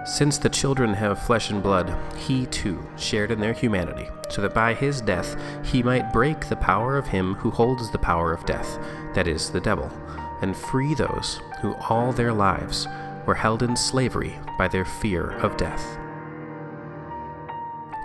Since the children have flesh and blood, he too shared in their humanity, so that by his death he might break the power of him who holds the power of death, that is, the devil, and free those who all their lives were held in slavery by their fear of death.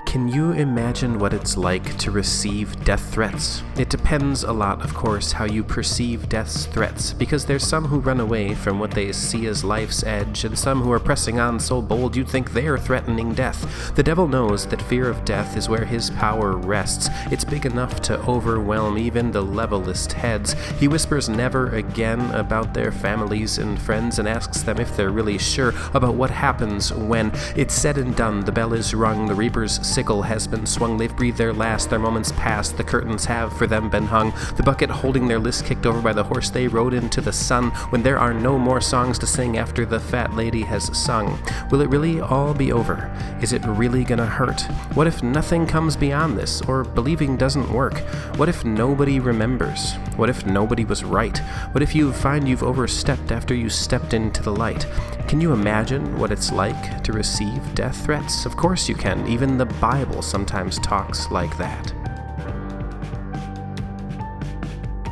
Can you imagine what it's like to receive death threats? It depends a lot, of course, how you perceive death's threats, because there's some who run away from what they see as life's edge, and some who are pressing on so bold you'd think they're threatening death. The devil knows that fear of death is where his power rests. It's big enough to overwhelm even the levelest heads. He whispers never again about their families and friends and asks them if they're really sure about what happens when it's said and done, the bell is rung, the reaper's sickle has been swung, they've breathed their last, their moments past, the curtains have for them been hung, the bucket holding their list kicked over by the horse they rode into the sun, when there are no more songs to sing after the fat lady has sung. Will it really all be over? Is it really gonna hurt? What if nothing comes beyond this, or believing doesn't work? What if nobody remembers? What if nobody was right? What if you find you've overstepped after you stepped into the light? Can you imagine what it's like to receive death threats? Of course you can. Even the Bible sometimes talks like that.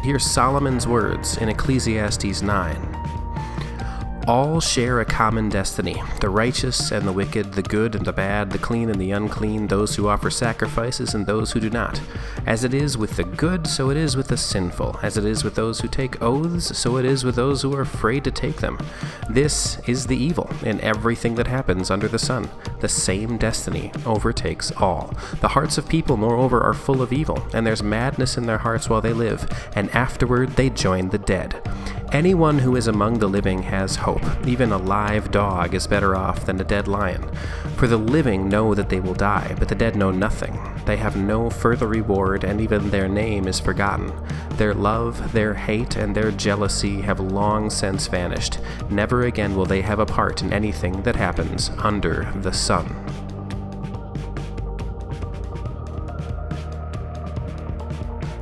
Here's Solomon's words in Ecclesiastes 9. All share a common destiny, the righteous and the wicked, the good and the bad, the clean and the unclean, those who offer sacrifices and those who do not. As it is with the good, so it is with the sinful. As it is with those who take oaths, so it is with those who are afraid to take them. This is the evil in everything that happens under the sun. The same destiny overtakes all. The hearts of people, moreover, are full of evil, and there's madness in their hearts while they live, and afterward they join the dead. Anyone who is among the living has hope. Even a live dog is better off than a dead lion. For the living know that they will die, but the dead know nothing. They have no further reward, and even their name is forgotten. Their love, their hate, and their jealousy have long since vanished. Never again will they have a part in anything that happens under the sun.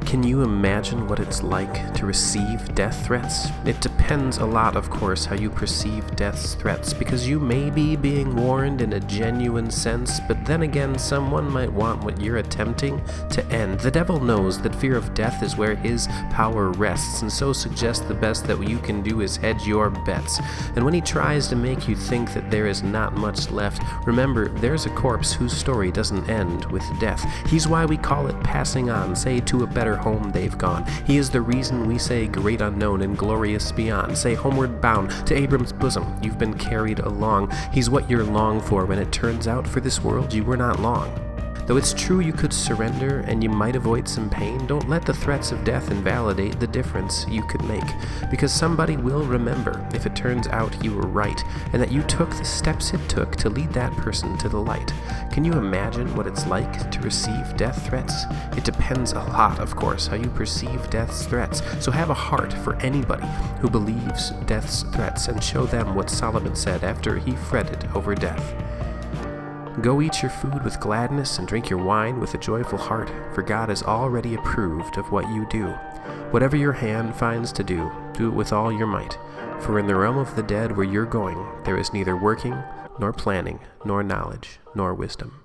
Can you imagine what it's like to receive death threats? It depends a lot, of course, how you perceive death's threats, because you may be being warned in a genuine sense, but then again, someone might want what you're attempting to end. The devil knows that fear of death is where his power rests, and so suggests the best that you can do is hedge your bets. And when he tries to make you think that there is not much left, remember, there's a corpse whose story doesn't end with death. He's why we call it passing on, say to a better home they've gone. He is the reason we say great unknown and glorious beyond. Say homeward bound to Abram's bosom, you've been carried along. He's what you're long for when it turns out for this world you were not long. Though it's true you could surrender and you might avoid some pain, don't let the threats of death invalidate the difference you could make, because somebody will remember if it turns out you were right and that you took the steps it took to lead that person to the light. Can you imagine what it's like to receive death threats? It depends a lot, of course, how you perceive death's threats, so have a heart for anybody who believes death's threats and show them what Solomon said after he fretted over death. Go eat your food with gladness and drink your wine with a joyful heart, for God has already approved of what you do. Whatever your hand finds to do, do it with all your might, for in the realm of the dead where you're going, there is neither working, nor planning, nor knowledge, nor wisdom.